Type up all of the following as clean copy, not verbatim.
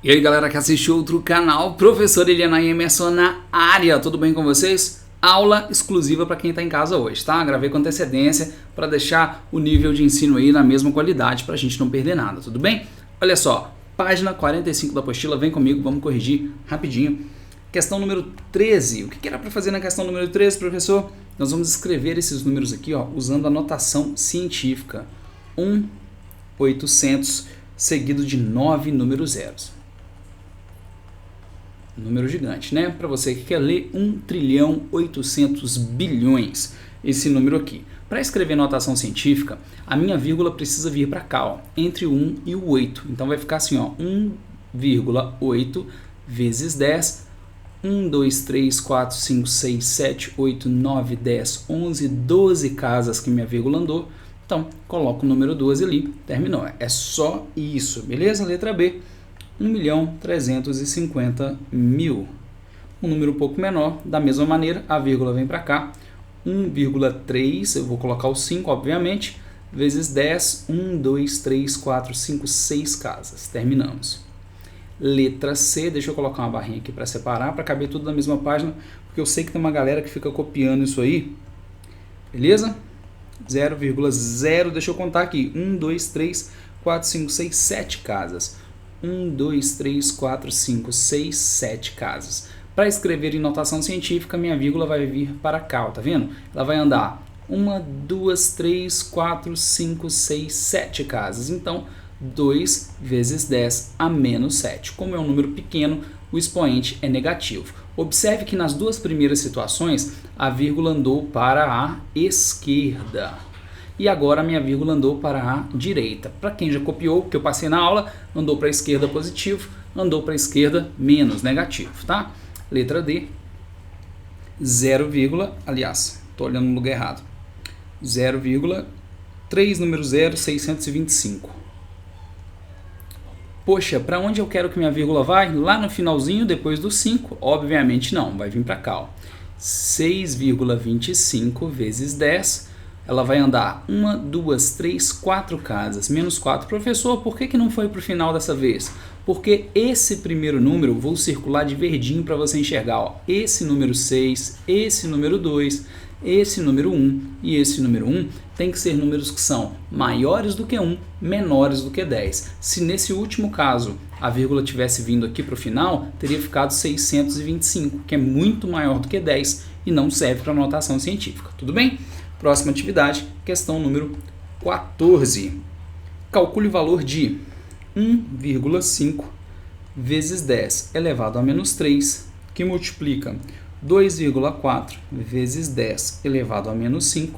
E aí galera que assistiu outro canal, professor Eliana Emerson na área, tudo bem com vocês? Aula exclusiva para quem está em casa hoje, tá? Gravei com antecedência para deixar o nível de ensino aí na mesma qualidade para a gente não perder nada, tudo bem? Olha só, página 45 da apostila, vem comigo, vamos corrigir rapidinho. Questão número 13, o que era para fazer na questão número 13, professor? Nós vamos escrever esses números aqui, ó, usando a notação científica, 1/800 seguido de 9 números zeros. Número gigante, né? Para você que quer ler 1.800.000.000.000, esse número aqui. Para escrever notação científica, a minha vírgula precisa vir para cá, ó, entre o 1 e o 8. Então vai ficar assim, ó, 1,8 vezes 10, 1, 2, 3, 4, 5, 6, 7, 8, 9, 10, 11, 12 casas que minha vírgula andou. Então, coloco o número 12 ali, terminou. É só isso, beleza? Letra B. 1.350.000. Um número um pouco menor, da mesma maneira, a vírgula vem para cá, 1,3, eu vou colocar o 5, obviamente, vezes 10, 1, 2, 3, 4, 5, 6 casas. Terminamos. Letra C, deixa eu colocar uma barrinha aqui para separar, para caber tudo na mesma página, porque eu sei que tem uma galera que fica copiando isso aí, beleza? 0,0, deixa eu contar aqui, 1, 2, 3, 4, 5, 6, 7 casas. 1, 2, 3, 4, 5, 6, 7 casas. Para escrever em notação científica, minha vírgula vai vir para cá, tá vendo? Ela vai andar 1, 2, 3, 4, 5, 6, 7 casas. Então, 2 vezes 10 a menos 7. Como é um número pequeno, o expoente é negativo. Observe que nas duas primeiras situações, a vírgula andou para a esquerda. E agora a minha vírgula andou para a direita. Para quem já copiou, que eu passei na aula, andou para a esquerda positivo, andou para a esquerda menos negativo, tá? Letra D, 0, aliás, estou olhando no lugar errado, 0,3 número 0, 625. Poxa, para onde eu quero que minha vírgula vai? Lá no finalzinho, depois do 5? Obviamente não, vai vir para cá, ó. 6,25 vezes 10, ela vai andar 1, 2, 3, 4 casas, menos 4. Professor, por que não foi para o final dessa vez? Porque esse primeiro número, vou circular de verdinho para você enxergar, ó, esse número 6, esse número 2, esse número 1 e esse número 1 tem que ser números que são maiores do que 1, menores do que 10. Se nesse último caso a vírgula tivesse vindo aqui para o final, teria ficado 625, que é muito maior do que 10 e não serve para notação científica. Tudo bem? Próxima atividade, questão número 14. Calcule o valor de 1,5 vezes 10 elevado a menos 3, que multiplica 2,4 vezes 10 elevado a menos 5,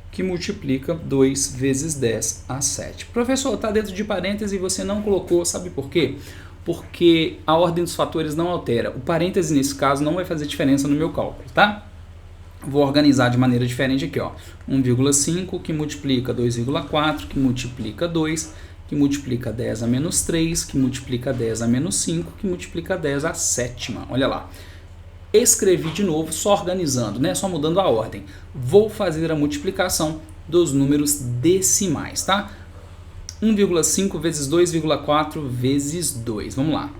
que multiplica 2 vezes 10 a 7. Professor, está dentro de parênteses e você não colocou, sabe por quê? Porque a ordem dos fatores não altera. O parêntese, nesse caso, não vai fazer diferença no meu cálculo, tá? Vou organizar de maneira diferente aqui, ó. 1,5 que multiplica 2,4, que multiplica 2, que multiplica 10 a menos 3, que multiplica 10 a menos 5, que multiplica 10 a sétima. Olha lá. Escrevi de novo, só organizando, né? Só mudando a ordem. Vou fazer a multiplicação dos números decimais, tá? 1,5 vezes 2,4 vezes 2. Vamos lá.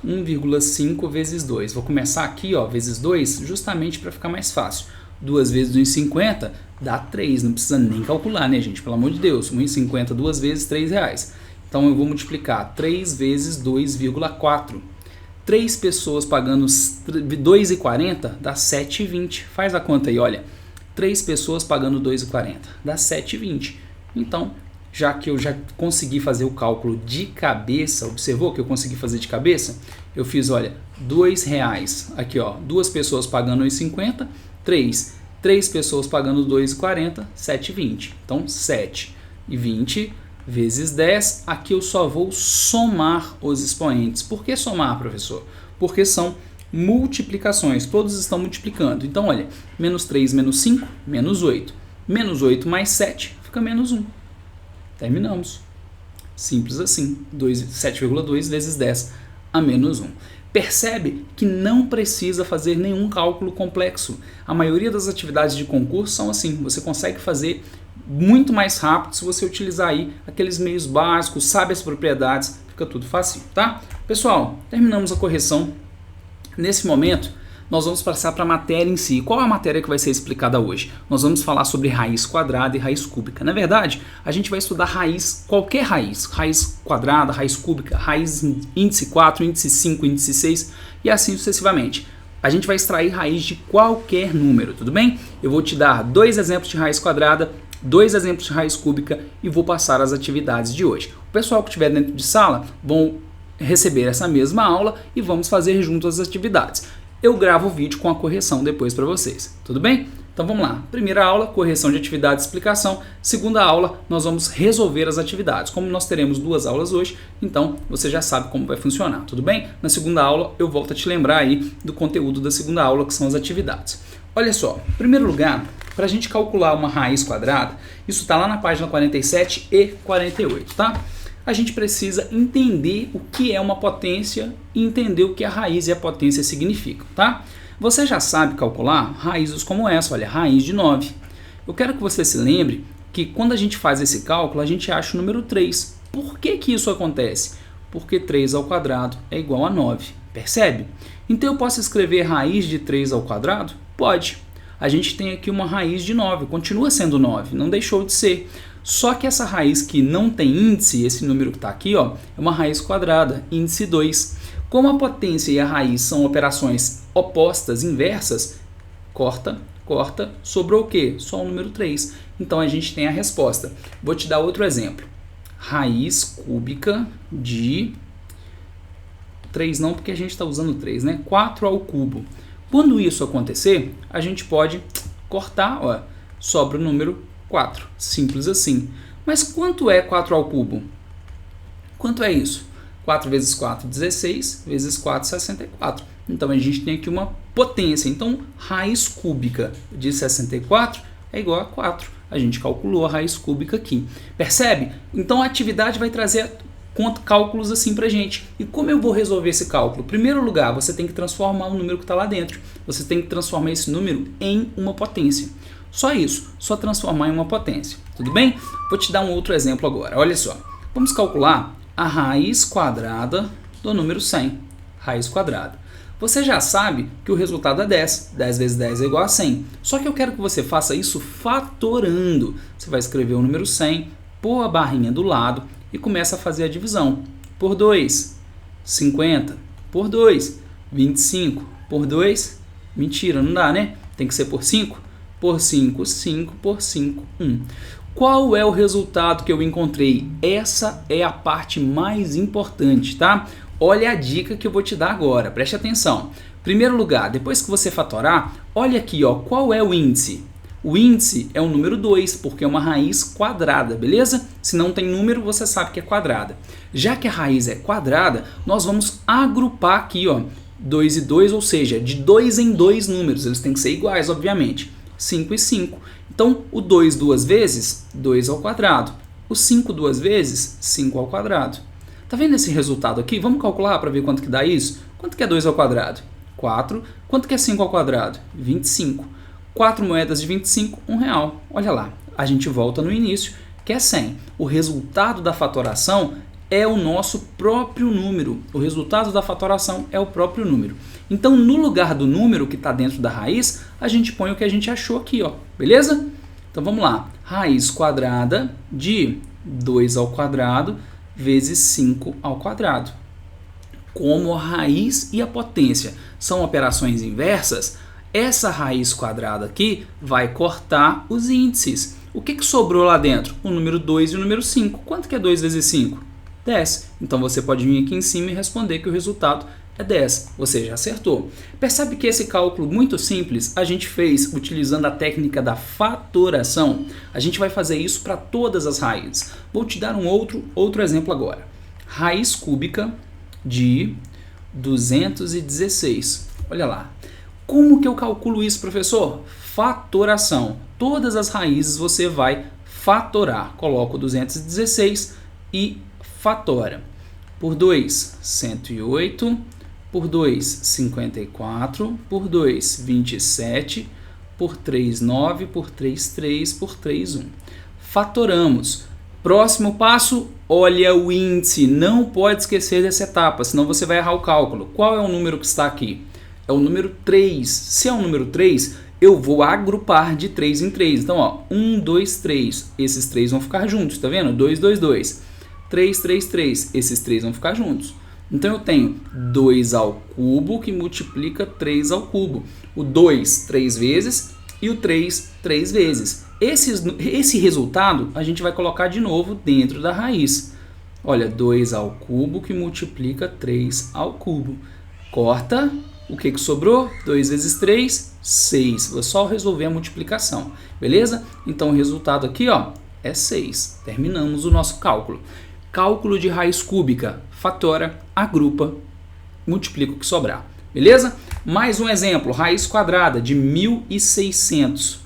1,5 vezes 2. Vou começar aqui, ó, vezes 2, justamente para ficar mais fácil. 2 vezes 1,50 dá 3, não precisa nem calcular, né, gente? Pelo amor de Deus, 1,50 duas vezes, R$3. Então eu vou multiplicar 3 vezes 2,4. 3 pessoas pagando 2,40 dá 7,20. Faz a conta aí, olha. 3 pessoas pagando 2,40 dá 7,20. Então, já que eu já consegui fazer o cálculo de cabeça, observou que eu consegui fazer de cabeça? Eu fiz, olha, R$2. Aqui, ó, 2 pessoas pagando 1,50, 3 pessoas pagando 2,40, 7,20. Então, 7,20 vezes 10. Aqui eu só vou somar os expoentes. Por que somar, professor? Porque são multiplicações. Todos estão multiplicando. Então, olha, menos 3 menos 5, menos 8. Menos 8 mais 7 fica menos 1. Terminamos. Simples assim. 7,2 vezes 10 a menos 1. Percebe que não precisa fazer nenhum cálculo complexo. A maioria das atividades de concurso são assim. Você consegue fazer muito mais rápido se você utilizar aí aqueles meios básicos, sabe as propriedades, fica tudo fácil, tá? Pessoal, terminamos a correção. Nesse momento, nós vamos passar para a matéria em si. Qual é a matéria que vai ser explicada hoje? Nós vamos falar sobre raiz quadrada e raiz cúbica. Na verdade, a gente vai estudar raiz, qualquer raiz. Raiz quadrada, raiz cúbica, raiz índice 4, índice 5, índice 6 e assim sucessivamente. A gente vai extrair raiz de qualquer número, tudo bem? Eu vou te dar 2 exemplos de raiz quadrada, 2 exemplos de raiz cúbica e vou passar as atividades de hoje. O pessoal que estiver dentro de sala vão receber essa mesma aula e vamos fazer juntos as atividades. Eu gravo o vídeo com a correção depois para vocês, tudo bem? Então vamos lá. Primeira aula, correção de atividade e explicação. Segunda aula, nós vamos resolver as atividades. Como nós teremos 2 aulas hoje, então você já sabe como vai funcionar, tudo bem? Na segunda aula eu volto a te lembrar aí do conteúdo da segunda aula, que são as atividades. Olha só, em primeiro lugar, para a gente calcular uma raiz quadrada, isso está lá na página 47 e 48, tá? A gente precisa entender o que é uma potência e entender o que a raiz e a potência significam, tá? Você já sabe calcular raízes como essa, olha, raiz de 9. Eu quero que você se lembre que quando a gente faz esse cálculo, a gente acha o número 3. Por que que isso acontece? Porque 3 ao quadrado é igual a 9, percebe? Então eu posso escrever raiz de 3 ao quadrado? Pode. A gente tem aqui uma raiz de 9, continua sendo 9, não deixou de ser. Só que essa raiz que não tem índice, esse número que está aqui, ó, é uma raiz quadrada, índice 2. Como a potência e a raiz são operações opostas, inversas, corta, sobrou o quê? Só o número 3. Então a gente tem a resposta. Vou te dar outro exemplo. Raiz cúbica de 3 não, porque a gente está usando 3, né? 4 ao cubo. Quando isso acontecer, a gente pode cortar, ó, sobra o número 4, simples assim. Mas quanto é 4 ao cubo? Quanto é isso? 4 vezes 4, 16, vezes 4, 64. Então a gente tem aqui uma potência. Então raiz cúbica de 64 é igual a 4. A gente calculou a raiz cúbica aqui. Percebe? Então a atividade vai trazer cálculos assim pra gente. E como eu vou resolver esse cálculo? Em primeiro lugar, você tem que transformar o número que está lá dentro. Você tem que transformar esse número em uma potência. Só isso, só transformar em uma potência, tudo bem? Vou te dar um outro exemplo agora, olha só. Vamos calcular a raiz quadrada do número 100, raiz quadrada. Você já sabe que o resultado é 10, 10 vezes 10 é igual a 100. Só que eu quero que você faça isso fatorando. Você vai escrever o número 100, pôr a barrinha do lado e começa a fazer a divisão. Por 2, 50, por 2, 25, por 2, mentira, não dá, né? Tem que ser por 5. Por 5, 5, por 5, 1. Qual é o resultado que eu encontrei? Essa é a parte mais importante, tá? Olha a dica que eu vou te dar agora, preste atenção. Primeiro lugar, depois que você fatorar, olha aqui, ó, qual é o índice? O índice é o número 2, porque é uma raiz quadrada, beleza? Se não tem número, você sabe que é quadrada. Já que a raiz é quadrada, nós vamos agrupar aqui, ó, 2 e 2, ou seja, de 2 em 2 números, eles têm que ser iguais, obviamente. 5 e 5. Então, o 2 duas vezes, 2 ao quadrado. O 5 duas vezes, 5 ao quadrado. Tá vendo esse resultado aqui? Vamos calcular para ver quanto que dá isso? Quanto que é 2 ao quadrado? 4. Quanto que é 5 ao quadrado? 25. 4 moedas de 25, R$1. Olha lá, a gente volta no início, que é 100. O resultado da fatoração é o nosso próprio número. O resultado da fatoração é o próprio número. Então, no lugar do número que está dentro da raiz, a gente põe o que a gente achou aqui, ó. Beleza? Então, vamos lá. Raiz quadrada de 2 ao quadrado vezes 5 ao quadrado. Como a raiz e a potência são operações inversas, essa raiz quadrada aqui vai cortar os índices. O que sobrou lá dentro? O número 2 e o número 5. Quanto que é 2 vezes 5? 10. Então, você pode vir aqui em cima e responder que o resultado é 10. Você já acertou. Percebe que esse cálculo muito simples a gente fez utilizando a técnica da fatoração. A gente vai fazer isso para todas as raízes. Vou te dar um outro exemplo agora. Raiz cúbica de 216. Olha lá. Como que eu calculo isso, professor? Fatoração. Todas as raízes você vai fatorar. Coloca o 216 e fatora. Por 2, 108. Por 2, 54. Por 2, 27. Por 3, 9. Por 3, 3. Por 3, 1. fatoramos. Próximo passo, olha o índice. Não pode esquecer dessa etapa, senão você vai errar o cálculo. Qual é o número que está aqui? É o número 3. Se é o número 3, eu vou agrupar de 3 em 3. Então, ó, 1, 2, 3. Esses 3 vão ficar juntos, tá vendo? 2, 2, 2. 3, 3, 3. Esses 3 vão ficar juntos. Então, eu tenho 2 ao cubo que multiplica 3 ao cubo. O 2, 3 vezes, e o 3, 3 vezes. Esse resultado a gente vai colocar de novo dentro da raiz. Olha, 2 ao cubo que multiplica 3 ao cubo. Corta, o que sobrou? 2 vezes 3, 6. Vou só resolver a multiplicação, beleza? Então o resultado aqui, ó, é 6. Terminamos o nosso cálculo. Cálculo de raiz cúbica. Fatora, agrupa, multiplica o que sobrar. Beleza? Mais um exemplo. Raiz quadrada de 1.600.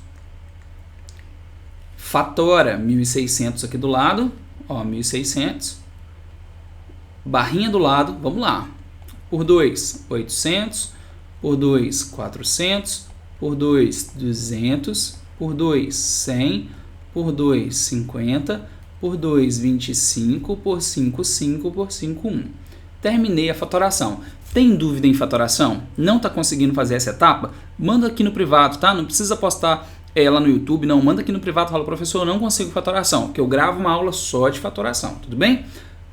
Fatora, 1.600 aqui do lado. Ó, 1.600. Barrinha do lado. Vamos lá. Por 2, 800. Por 2, 400. Por 2, 200. Por 2, 100. Por 2, 50. Por 2, 25. Por 5, 5. Por 5, 1. Terminei a fatoração. Tem dúvida em fatoração? Não está conseguindo fazer essa etapa? Manda aqui no privado, tá? Não precisa postar ela no YouTube, não. Manda aqui no privado e fala, professor, eu não consigo fatoração, que eu gravo uma aula só de fatoração, tudo bem?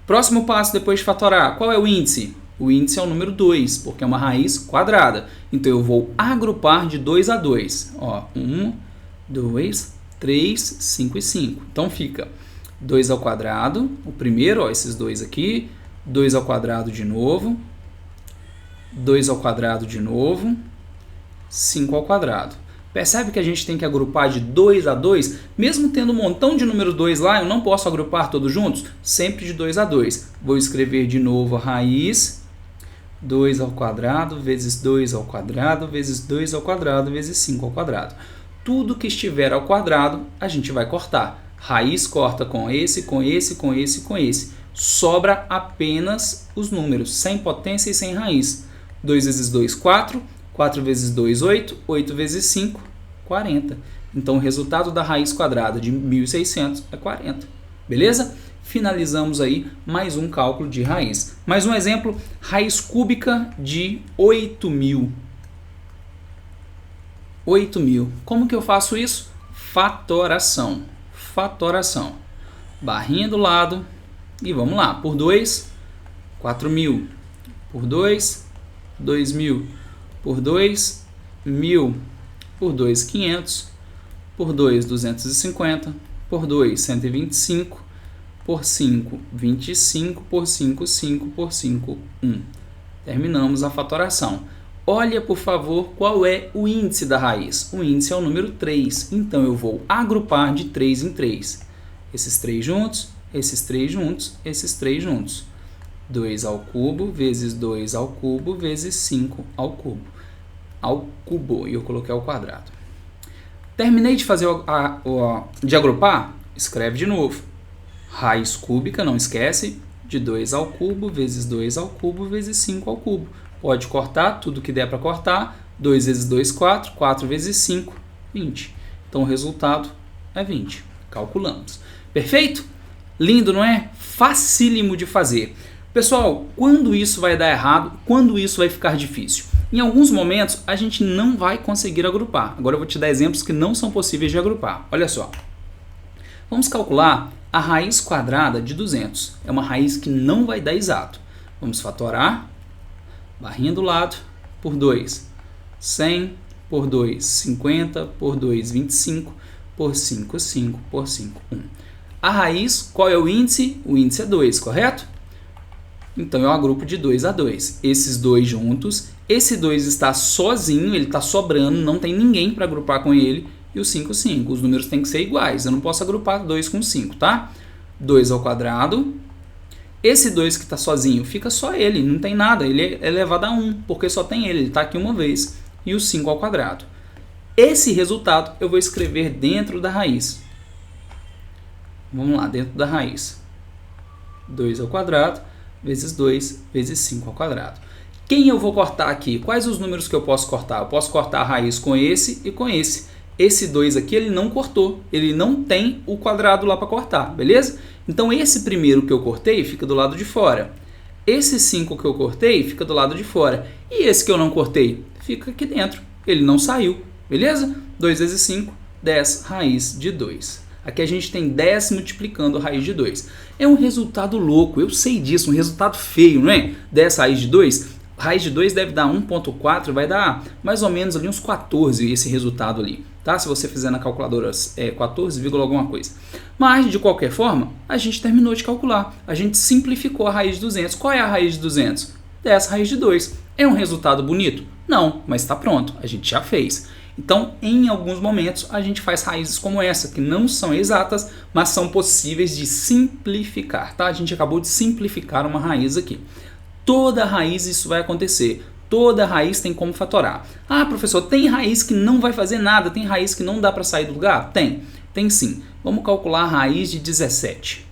Próximo passo depois de fatorar, qual é o índice? O índice é o número 2, porque é uma raiz quadrada. Então eu vou agrupar de 2 a 2. Ó, 1, 2, 3, 5 e 5. Então fica 2 ao quadrado, o primeiro, ó, esses dois aqui, 2 ao quadrado de novo, 2 ao quadrado de novo, 5 ao quadrado. Percebe que a gente tem que agrupar de 2 a 2? Mesmo tendo um montão de números 2 lá, eu não posso agrupar todos juntos? Sempre de 2 a 2. Vou escrever de novo a raiz, 2 ao quadrado, vezes 2 ao quadrado, vezes 2 ao quadrado, vezes 5 ao quadrado. Tudo que estiver ao quadrado, a gente vai cortar. Raiz corta com esse, com esse, com esse, com esse. Sobra apenas os números, sem potência e sem raiz. 2 vezes 2, 4. 4 vezes 2, 8. 8 vezes 5, 40. Então, o resultado da raiz quadrada de 1.600 é 40. Beleza? Finalizamos aí mais um cálculo de raiz. Mais um exemplo, raiz cúbica de 8.000. 8.000. Como que eu faço isso? Fatoração. Fatoração. Barrinha do lado. E vamos lá. Por 2, 4.000. Por 2, 2.000. Por 2, 1.000. Por 2, 500. Por 2, 250. Por 2, 125. Por 5, 25. Por 5, 5. Por 5, 1. Terminamos a fatoração. Olha, por favor, qual é o índice da raiz. O índice é o número 3. Então, eu vou agrupar de 3 em 3. Esses 3 juntos, esses 3 juntos, esses 3 juntos. 2 ao cubo vezes 2 ao cubo vezes 5 ao cubo. Ao cubo, e eu coloquei ao quadrado. Terminei de fazer de agrupar? Escreve de novo. Raiz cúbica, não esquece, de 2 ao cubo vezes 2 ao cubo vezes 5 ao cubo. Pode cortar tudo que der para cortar. 2 vezes 2, 4. 4 vezes 5, 20. Então o resultado é 20. Calculamos. Perfeito? Lindo, não é? Facílimo de fazer. Pessoal, quando isso vai dar errado? Quando isso vai ficar difícil? Em alguns momentos, a gente não vai conseguir agrupar. Agora eu vou te dar exemplos que não são possíveis de agrupar. Olha só. Vamos calcular a raiz quadrada de 200. É uma raiz que não vai dar exato. Vamos fatorar. Barrinha do lado. Por 2, 100. Por 2, 50. Por 2, 25. Por 5, 5. Por 5, 1. A raiz, qual é o índice? O índice é 2, correto? Então, eu agrupo de 2 a 2. Esses dois juntos. Esse 2 está sozinho, ele está sobrando, não tem ninguém para agrupar com ele. E o 5, 5. Os números têm que ser iguais. Eu não posso agrupar 2 com 5, tá? 2 ao quadrado. Esse 2 que está sozinho, fica só ele, não tem nada. Ele é elevado a 1, porque só tem ele está aqui uma vez. E o 5 ao quadrado. Esse resultado eu vou escrever dentro da raiz. Vamos lá, dentro da raiz. 2 ao quadrado vezes 2 vezes 5 ao quadrado. Quem eu vou cortar aqui? Quais os números que eu posso cortar? Eu posso cortar a raiz com esse e com esse. esse 2 aqui ele não cortou, ele não tem o quadrado lá para cortar, beleza? Então esse primeiro que eu cortei fica do lado de fora. Esse 5 que eu cortei fica do lado de fora. E esse que eu não cortei fica aqui dentro, ele não saiu, beleza? 2 vezes 5, 10 raiz de 2. Aqui a gente tem 10 multiplicando a raiz de 2. É um resultado louco, eu sei disso, um resultado feio, não é? 10 raiz de 2. Raiz de 2 deve dar 1,4, vai dar mais ou menos ali uns 14 esse resultado ali, tá? Se você fizer na calculadora 14, alguma coisa. Mas, de qualquer forma, a gente terminou de calcular. A gente simplificou a raiz de 200. Qual é a raiz de 200? 10 raiz de 2. É um resultado bonito? Não, mas está pronto, a gente já fez. Então, em alguns momentos, a gente faz raízes como essa, que não são exatas, mas são possíveis de simplificar, tá? A gente acabou de simplificar uma raiz aqui. Toda raiz isso vai acontecer. Toda raiz tem como fatorar. Ah, professor, tem raiz que não vai fazer nada? Tem raiz que não dá para sair do lugar? Tem sim. Vamos calcular a raiz de 17.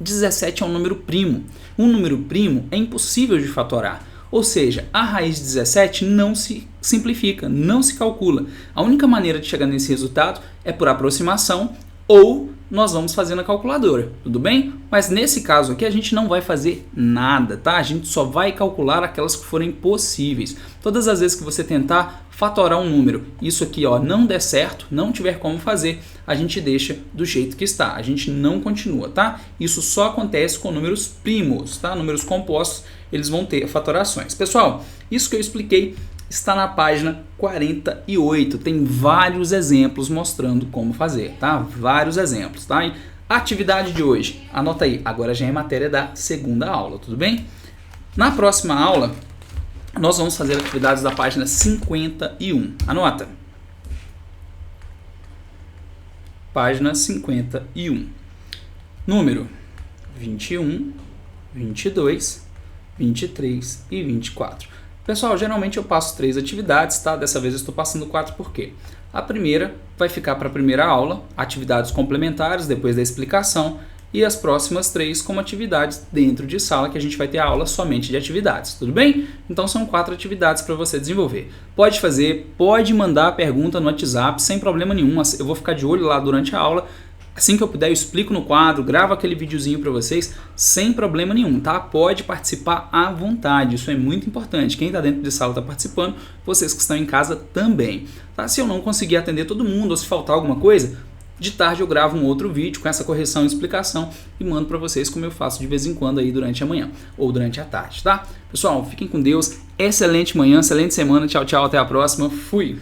17 é um número primo. Um número primo é impossível de fatorar. Ou seja, a raiz de 17 não se simplifica, não se calcula. A única maneira de chegar nesse resultado é por aproximação ou nós vamos fazer na calculadora, tudo bem? Mas nesse caso aqui a gente não vai fazer nada, tá? A gente só vai calcular aquelas que forem possíveis. Todas as vezes que você tentar fatorar um número, isso aqui ó, não der certo, não tiver como fazer, a gente deixa do jeito que está, a gente não continua, tá? Isso só acontece com números primos, tá? Números compostos, eles vão ter fatorações. Pessoal, isso que eu expliquei está na página 48, tem vários exemplos mostrando como fazer, tá? Vários exemplos, tá? E atividade de hoje, anota aí, agora já é matéria da segunda aula, tudo bem? Na próxima aula, nós vamos fazer atividades da página 51, anota. Página 51, número 21, 22, 23 e 24. Pessoal, geralmente eu passo 3 atividades, tá? Dessa vez eu estou passando 4 por quê? A primeira vai ficar para a primeira aula, atividades complementares depois da explicação, e as próximas 3 como atividades dentro de sala, que a gente vai ter a aula somente de atividades, tudo bem? Então são 4 atividades para você desenvolver. Pode fazer, pode mandar a pergunta no WhatsApp sem problema nenhum, eu vou ficar de olho lá durante a aula. Assim que eu puder, eu explico no quadro, gravo aquele videozinho para vocês, sem problema nenhum, tá? Pode participar à vontade, isso é muito importante. Quem está dentro de sala está participando, vocês que estão em casa também, tá? Se eu não conseguir atender todo mundo ou se faltar alguma coisa, de tarde eu gravo um outro vídeo com essa correção e explicação e mando para vocês como eu faço de vez em quando aí durante a manhã ou durante a tarde, tá? Pessoal, fiquem com Deus, excelente manhã, excelente semana, tchau, tchau, até a próxima, fui!